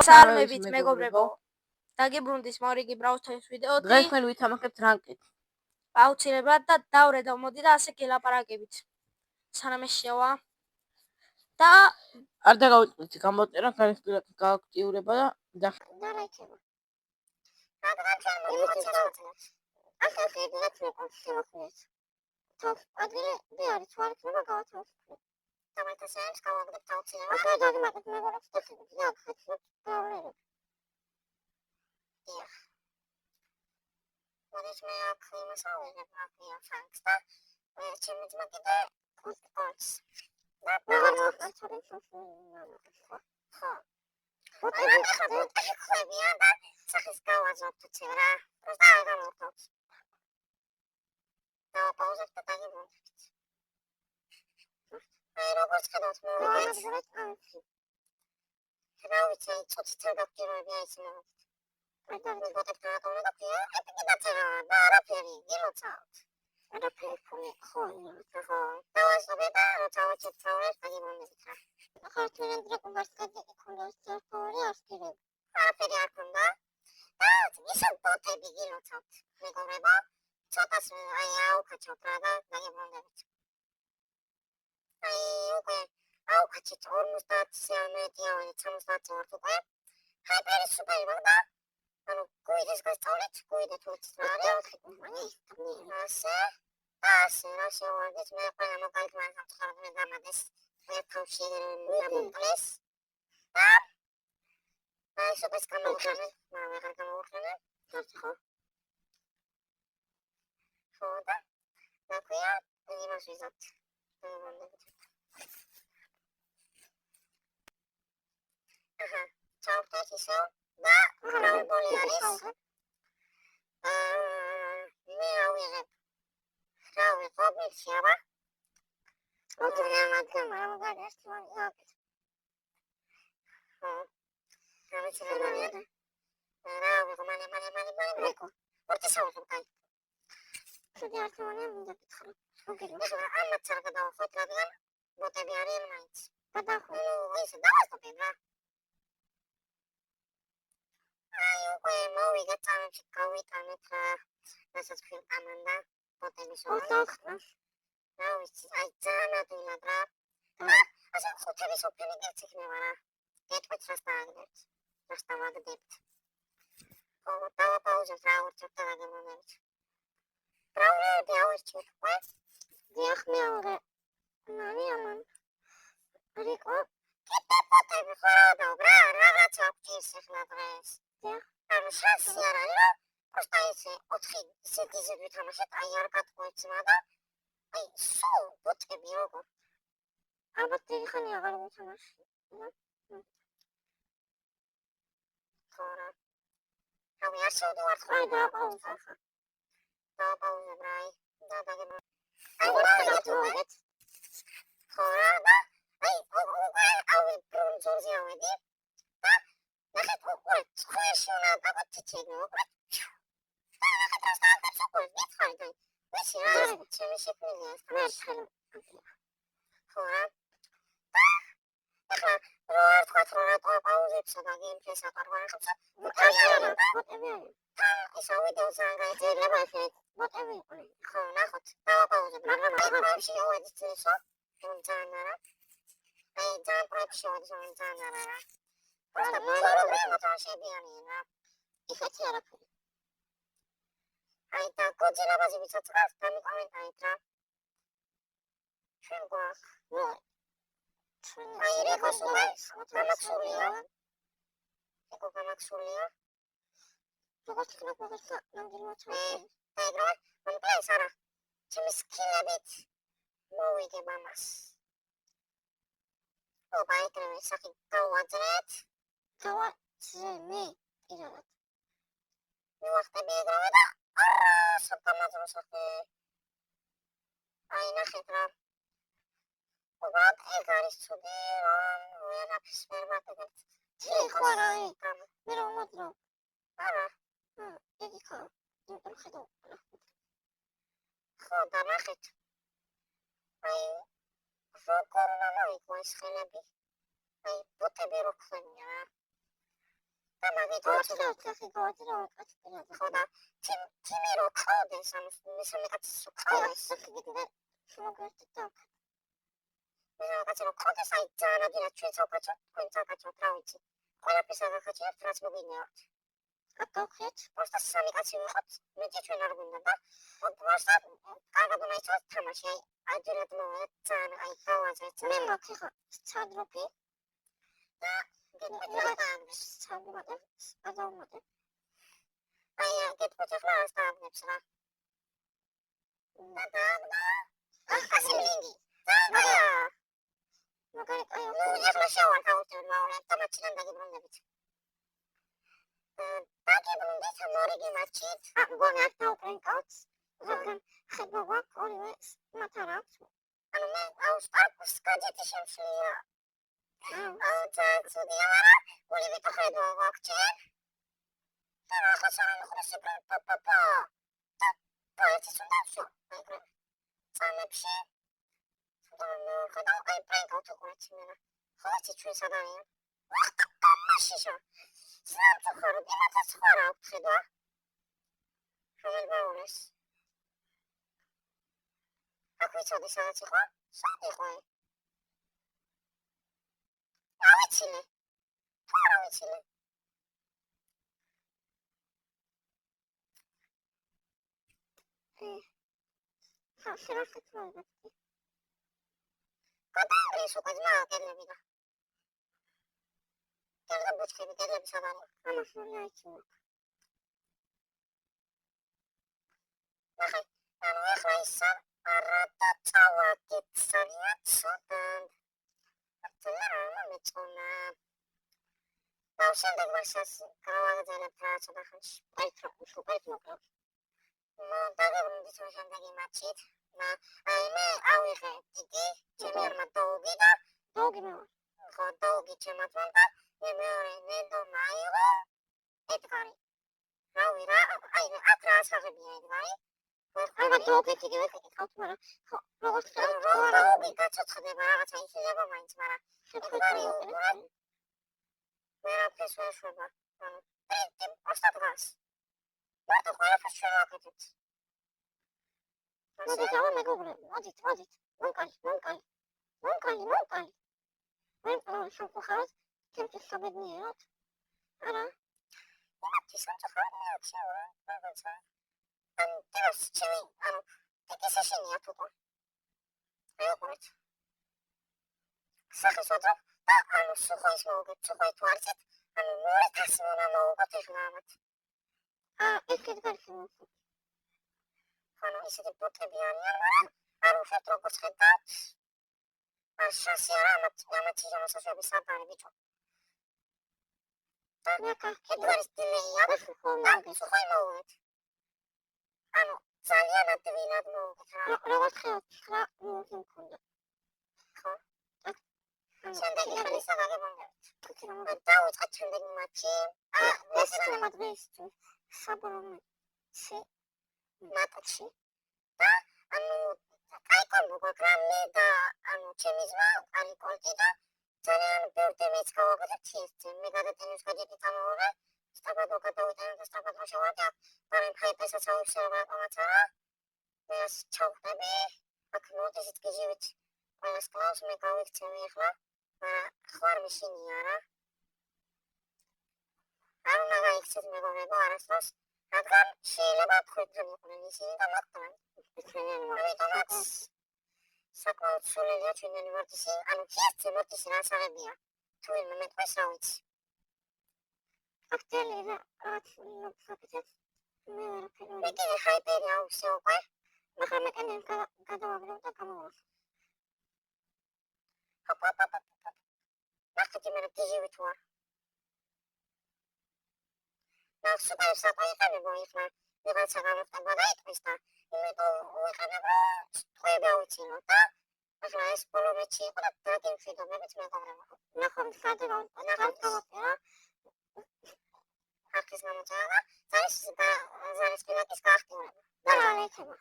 Sarmebit მეგობრებო. დაგიბრუნდის მორიგი ბრაუზერის ვიდეო. დღეს თქვენ ვითამაშებთ რანკით. აუცილებლად და დავრე და მოდი და ასე გელაპარაკებით. სანამ ეს შევა. და არ დაგავიწყდით გამოწერა, განსაკუთრებით გააქტიურება და დარაიქება. რადგან შემოგვიწევს. ახალ გეგმებს მეკავშირებს. თავს ადგილი არის ვარცხება გავაცნობს. დამატებებს გავაგდებ თავცინება. ახლა დაგმატებ მეგობრებს და ხეთქეთ. What may I claim as always about me or thanks that ჩემი ძმა კიდე good parts. That's what it's for. ხლებია და სახის გავაზობთ ცერა. პროსტა არ გამოვთოთ. და პაუზას და დაგიბრუნდით. როგორც ხედავთ მოვიგეთ. რა ვიცი, ცოტა თავდაპირველია ისინი. Potem potem to na to ja na rapiery nie locałt. Rapiery poli chodzi. To sobie da całe takie mamy witra. Chodźmy na drugą warstwę i kolosy po riaszkiry. Rapiery akunda. Tak, nie są potem bigi locałt. Wygoreba. Co ta a ja ukaczę prawda, na nie będę. A ukaczę to ormustację, medialnie, samostację, ortukę. Hyper super prawda. Куйдес гастолет, куйдес тут старая, Ася, ордис, мы прямо как мы отходим на мадес, мы получили работались. Да? Что без камеры, мы как камеры, что? Фото. Нахуя, не можешь взять. Ага, чао, ты еще? Да, правильно არის. მე ავიღებ. რავი, ყოფილია. ოთხი მაგალითად მოვიგეთ ამებში გავიტანეთ რასაც ქვია ამანდა პოტემის ოქროს რა ვიცი აი ძანადულად რა ასე ხუთების ოპერაციას იქნება რა ეტყვით რასტავაგდებთ დავაპაუზოთ რა ვერცოთ და დაგემოვნებით ბრაუნები ავირჩიეთ უკვე დიახ მეორე მარიამან რიკო პოტემი ხარდა რა რაღაცა აქვს ახლა დღეს Am șase iar alea, asta este o trei, se dezvăluie tamașet, ai arcat cu ultimada, ai sau pot că birogo. Aba te hani agar bu tamaş. Sonra. Abi ya şey duvar sonra daha pauza. Daha pauza bray. Daha da gibi. Ay buraya tuvalet. Sonra da ay abi pronunționez eu de. Da? Dacă scoate și una dacă te ține, nu? Dacă te asta te scoate, bine fain. Vezi, ce mi se pune asta. Mergi. Fora. Dacă roar patru ore pe pauză, să dai impresia că roar că Isa video zanga este la mai fe. Fora, hot. Da pauză. Mai și eu ediție să un zanara. Ai zan prep și o zanara. Просто проблема тоже бедная. И хотела бы. А это кодина возьмется раз, там и комментарий. Шенго. Вот. А и река сумай, камаксулия. Эко камаксулия. Погоди, нам делать. Игра, он плясара. Чем скинабит. Мовите мамас. Оба это сахи кауаджет. Кауаджеме 이러고. 이와스테 비그라다. 속담아서 속해. 아이나 헤드라. 오ባት 에가리 수데란 왜나 피스메르마테. 지코라이. 메로모드로. 알아. 여기가. 이거 해도. khodamakhet. 아이. 코로나로 이거 있으려비. აი, პოტები რო ხმია. მაგით ოთხი გავაძრა კაცი ხო და თიმი რო ყავდეს ანუ მესამე კაცის რო ყავდეს კიდე შემოგვერთით და მესამე კაცი რო ყავდეს აი ძალიან ადვილად ჩვენ საუკეთესოდ თქვენ საუკეთესოდ რა ვიცი ყველაფერს აღახაჩინებთ რაც მოგვინეოთ აკავხეთ просто სამი კაცი ვიყოთ მეტი ჩვენ არ გვინდა და просто კარგად უნდა იცოდეთ თამაში აი ადვილად მოვიდეთ ძალიან აი გავაზრეთ მე მაქვს ხა სცადროფი და გეტყვით სცადროფი გადავმოდე აი გეტყვით ახლა რას დააგნებს რა და ასე მინდი მაგარი აი ახლა შევართავთ მაურე თამაშიდან დაგიბრუნდებით დაგიბრუნდით მორიგი მატჩით გონი არ დავყენკავთ მაგრამ ხება გვაქვს ორივე მათ არ აქვს ანუ მე აუსტარკუს გაჯეტი შემშლია ცუდია მაგრამ ორივე το ხედვა გვაქვს ჯერ და ახლა სამხրესი პაპაპა და პროექტის უნდა ვშო წამებში ხოდა აი პრინტ აუტოკურიც მენა ხოთი ჩვენ სადაა მაშიშო ზამთარ იმათაც ხარ აქვს ხედვა რომელ ბაურეს აქ ვიცოდი სადაც იყო სად იყო ავიცილე თუ არ ავიცილე ხასრახეთ მოვიდა გადააყრის უკვე ძმა კედლები და კედლები ბუჩქები კედლები სად არის ამას უნდა იცინო ნახე ანუ ახლა ისა არადა წავაგეთ სანიათ სოდან ართულერა მეწონა და შემდეგ ვაშას გავაგზავნებთ რა ცოტა ხანში პაიტროპ სუპერით მოკლავ დაგებრუნდით შემდეგი მატჩით აი მე ავიღე დიდი ჩემი არმა დოუგი და დოუგი მე ხო დოუგი ჩემად მომდა მე მეორე ნედო მაიღო ედგარი რავი რა აი აქ რა ასაღებია ედგარი აი დოუგი დიდი ვეკითხავთ მაგრამ ხო როგორც დოუგი გაწოცხდება რაღაცა იშლება მაინც მაგრამ ედგარი უბრალოდ მე რა ფესვეშობა ანუ პრინტი ostadgas მარტო ყველაფერს ჩვენ ვაკეთებთ მოდით ამა მეგობრები მოდით მონკალი მე შევხაროთ ჩემთვის საბედნიეროდ არა იმათი სამწუხაროდ მეაჩევა რაღაცა ანუ დევს ჩემი ანუ ეკესაშენია თუყო მეუყურეთ სახეს ვაძრობ და ანუ სუხოის მოვუგებ სუხოი თუ არცეთ ანუ მორეთ ასე უნდა მოვუყოთ ეხლა ამათ ეს კეთილი ანუ ისეთი ბოტები არიან, მაგრამ არ უშვებთ როგორც ხედავთ. არ შანსი არა ამათი შემოსაშვები სად არის ბიჭო. და ედგარის დილეია და სუხოი მოვუვით. ანუ ძალიან ადვილად მოვუვით. როგორც ხედავთ, რა მოვუვით მქონდა. ხო? შემდეგი ხელი საგაგებონდებით. დავუწყეთ შემდეგი მატჩი. ეს იქნება დღეისთვის საბოლოო მატჩი და ანუ კაი მოგაგრამ მე და ანუ ჩემი ზმა არის კოლტი და ძალიან ბევრ დემეც გავაკეთებთ ეს მე გადატენის გადიდი წამოვიღე სტაბადო გადავიტანე და სტაბადო შევარდა მაგრამ ხაიპესაც აუშევა ამაცარა მე ეს ჩავხდები აქ მოდესით გიჟივით ყველას კლავს მე გავიქცევი ახლა ხوار მიშინია რა არ უნდა გაიქცეთ მეგობრებო არასდროს რადგან შეიძლება თქვენთან იყვნენ ისინი და მაგთან ამიტომაც საკმაოდ სულელია ჩვენი მარტისი ანუ ერთზე მარტისი რასაღებია თუ იმ მეტყვეს რა ვიცი აქტელი და რაც მოგსაკეთეთ მე ვერაფერი მე კიდე ხაიპერი აუხსე უკვე მაგრამ მე კენენ გადავაგრევ და გამოვას ჰოპ ნახეთ იმენა გიჟივი თუ არ super sapaiqane boifna რაღაცა გამოსტება დაიწყეს და იმიტომ უიყენებ თქვები აუცილო და ახლა ეს ბოლომეჩი იყო და დაგემშვიდობებით მეგობრებო ნახოთ სადღა ნახავთ არქის გამოწვევა ზარის პილაკის გააქტიურება და რა ლექება